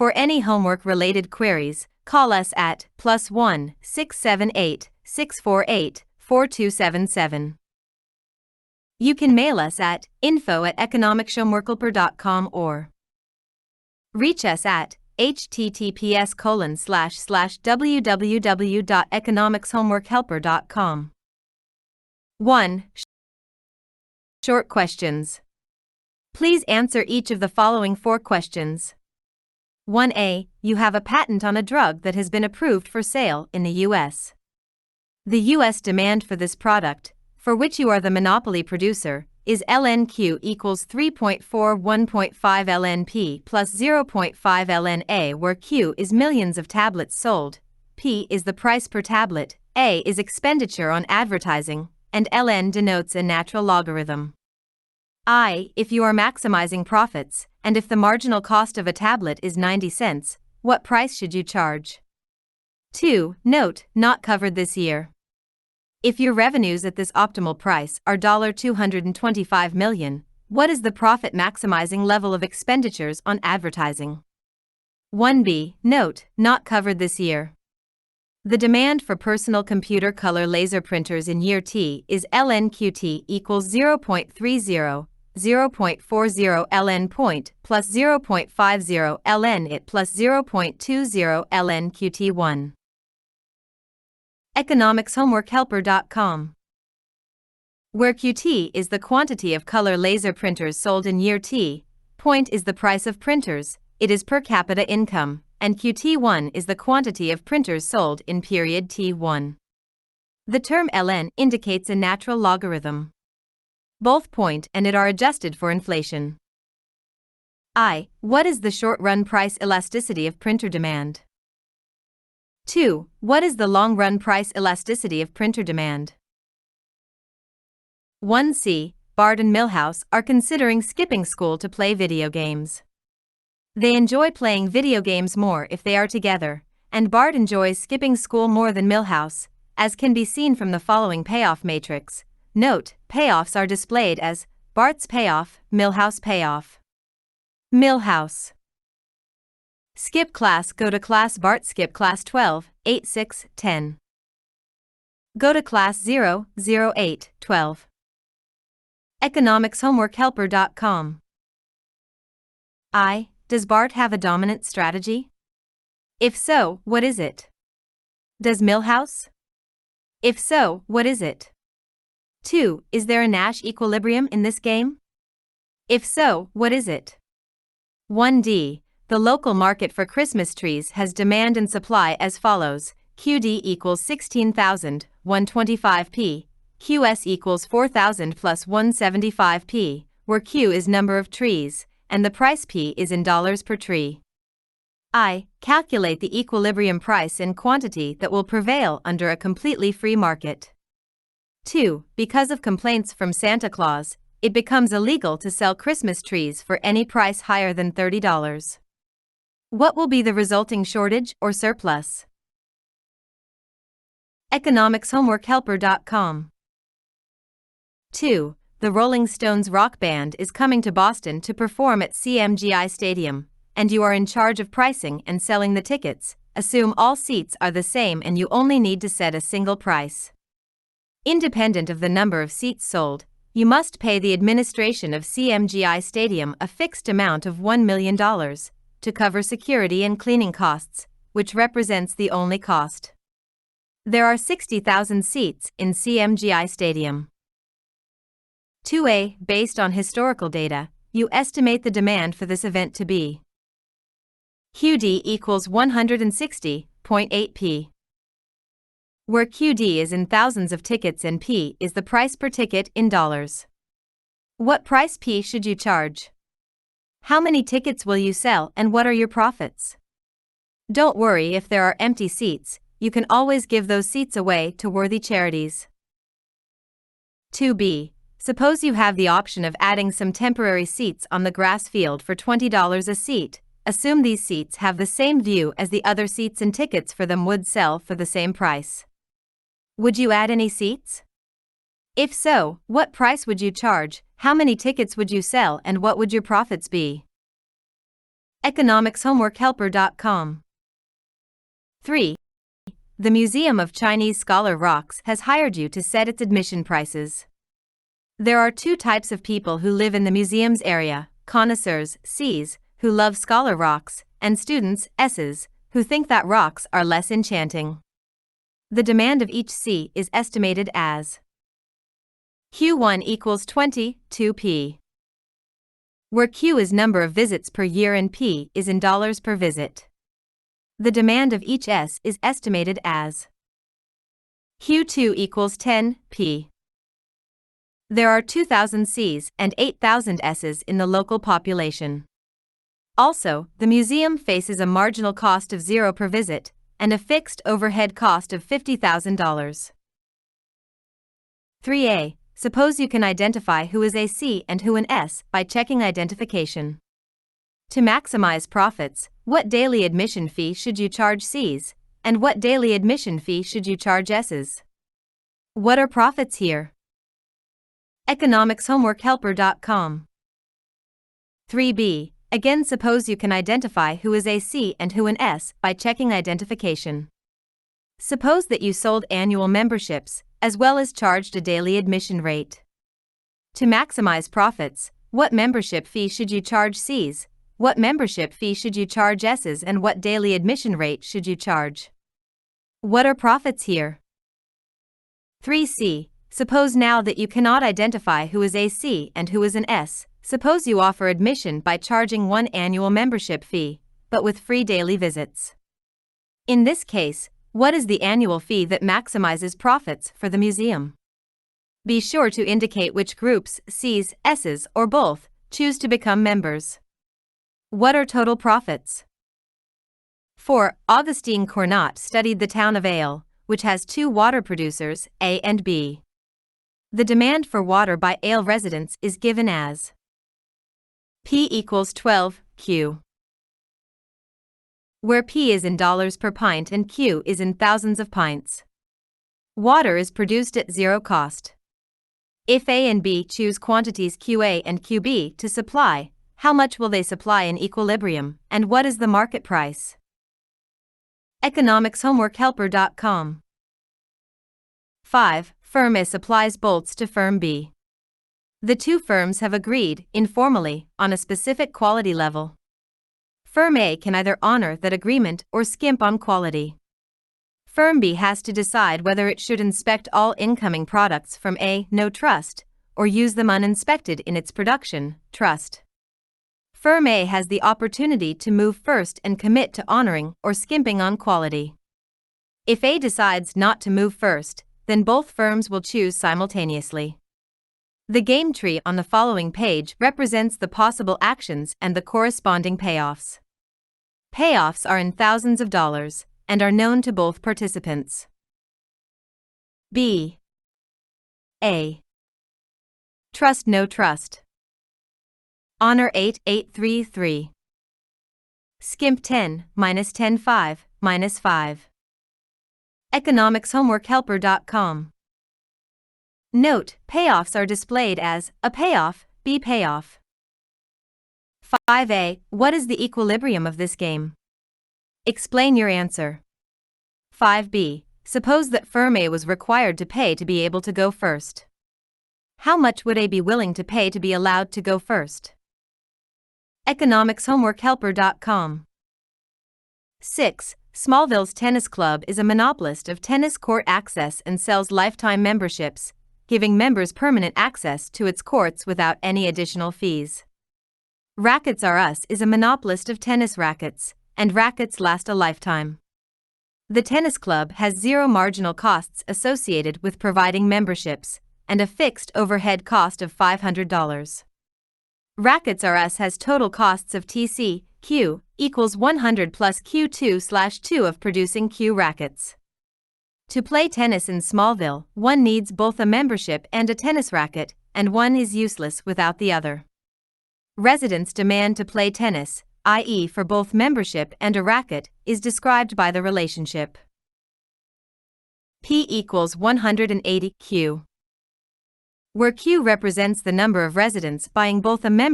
For any homework-related queries, call us at +1 678 648 4277. You can mail us at info@economicshomeworkhelper.com or reach us at https://www.economicshomeworkhelper.com. 1. Short questions. Please answer each of the following 4 questions. 1A. You have a patent on a drug that has been approved for sale in the U.S. The U.S. demand for this product, for which you are the monopoly producer, is LNQ equals 3.41.5 LNP plus 0.5 LNA, where Q is millions of tablets sold, P is the price per tablet, A is expenditure on advertising, and LN denotes a natural logarithm. I. If you are maximizing profits, and if the marginal cost of a tablet is 90 cents, what price should you charge? 2. Note, not covered this year. If your revenues at this optimal price are $225 million, what is the profit maximizing level of expenditures on advertising? 1B. Note, not covered this year. The demand for personal computer color laser printers in year T is LNQT equals 0.30, 0.40 LN point plus 0.50 LN it plus 0.20 LN QT1. economicshomeworkhelper.com. Where QT is the quantity of color laser printers sold in year T, point is the price of printers, it is per capita income, and QT1 is the quantity of printers sold in period T1. The term LN indicates a natural logarithm. Both point and it are adjusted for inflation. I. What is the short-run price elasticity of printer demand? 2. What is the long-run price elasticity of printer demand? 1C. Bart and Milhouse are considering skipping school to play video games. They enjoy playing video games more if they are together, and Bart enjoys skipping school more than Milhouse, as can be seen from the following payoff matrix. Note, payoffs are displayed as Bart's payoff, Milhouse payoff. Milhouse. Skip class. Go to class. Bart skip class 12, 8, 6, 10. Go to class 0, 0, 8, 12. economicshomeworkhelper.com. I. Does Bart have a dominant strategy? If so, what is it? Does Milhouse? If so, what is it? 2. Is there a Nash equilibrium in this game? If so, what is it? 1D. The local market for Christmas trees has demand and supply as follows: QD equals 16,000, 125p, QS equals 4,000 plus 175p, where Q is number of trees, and the price P is in dollars per tree. I. Calculate the equilibrium price and quantity that will prevail under a completely free market. 2. Because of complaints from Santa Claus, it becomes illegal to sell Christmas trees for any price higher than $30. What will be the resulting shortage or surplus? economicshomeworkhelper.com. 2. The Rolling Stones rock band is coming to Boston to perform at CMGI Stadium, and you are in charge of pricing and selling the tickets. Assume all seats are the same and you only need to set a single price. Independent of the number of seats sold, you must pay the administration of CMGI Stadium a fixed amount of $1 million to cover security and cleaning costs, which represents the only cost. There are 60,000 seats in CMGI Stadium. 2A. Based on historical data, you estimate the demand for this event to be QD equals 160.8p, where QD is in thousands of tickets and P is the price per ticket in dollars. What price P should you charge? How many tickets will you sell and what are your profits? Don't worry if there are empty seats, you can always give those seats away to worthy charities. 2B. Suppose you have the option of adding some temporary seats on the grass field for $20 a seat. Assume these seats have the same view as the other seats and tickets for them would sell for the same price. Would you add any seats? If so, what price would you charge, how many tickets would you sell and what would your profits be? economicshomeworkhelper.com. 3. The Museum of Chinese Scholar Rocks has hired you to set its admission prices. There are two types of people who live in the museum's area: connoisseurs, Cs, who love scholar rocks, and students, Ss, who think that rocks are less enchanting. The demand of each C is estimated as Q1 equals 20, 2p. Where Q is number of visits per year and P is in dollars per visit. The demand of each S is estimated as Q2 equals 10, p. There are 2,000 Cs and 8,000 Ss in the local population. Also, the museum faces a marginal cost of 0 per visit and a fixed overhead cost of $50,000. 3a. Suppose you can identify who is a C and who an S by checking identification. To maximize profits, what daily admission fee should you charge Cs, and what daily admission fee should you charge S's? What are profits here? economicshomeworkhelper.com. 3b. Again, suppose you can identify who is a C and who an S by checking identification. Suppose that you sold annual memberships, as well as charged a daily admission rate. To maximize profits, what membership fee should you charge Cs, what membership fee should you charge S's, and what daily admission rate should you charge? What are profits here? 3c. Suppose now that you cannot identify who is a C and who is an S, suppose you offer admission by charging one annual membership fee, but with free daily visits. In this case, what is the annual fee that maximizes profits for the museum? Be sure to indicate which groups, Cs, S's, or both, choose to become members. What are total profits? 4. Augustine Cournot studied the town of Ale, which has two water producers, A and B. The demand for water by Ale residents is given as P equals 12, Q. Where P is in dollars per pint and Q is in thousands of pints. Water is produced at zero cost. If A and B choose quantities QA and QB to supply, how much will they supply in equilibrium, and what is the market price? economicshomeworkhelper.com. 5. Firm A supplies bolts to firm B. The two firms have agreed, informally, on a specific quality level. Firm A can either honor that agreement or skimp on quality. Firm B has to decide whether it should inspect all incoming products from A, no trust, or use them uninspected in its production, trust. Firm A has the opportunity to move first and commit to honoring or skimping on quality. If A decides not to move first, then both firms will choose simultaneously. The game tree on the following page represents the possible actions and the corresponding payoffs. Payoffs are in thousands of dollars and are known to both participants. B. A. Trust no trust. Honor 8833. Skimp 10 minus 10 5 minus 5. economicshomeworkhelper.com. Note, payoffs are displayed as a payoff, B payoff. 5a. What is the equilibrium of this game? Explain your answer. 5b. Suppose that firm A was required to pay to be able to go first. How much would A be willing to pay to be allowed to go first? economicshomeworkhelper.com. 6. Smallville's Tennis Club is a monopolist of tennis court access and sells lifetime memberships, giving members permanent access to its courts without any additional fees. Rackets R Us is a monopolist of tennis rackets, and rackets last a lifetime. The tennis club has zero marginal costs associated with providing memberships, and a fixed overhead cost of $500. Rackets R Us has total costs of TC, Q, equals 100 plus Q2/2 of producing Q rackets. To play tennis in Smallville, one needs both a membership and a tennis racket, and one is useless without the other. Residents' demand to play tennis, i.e. for both membership and a racket, is described by the relationship P equals 180 Q, where Q represents the number of residents buying both a membership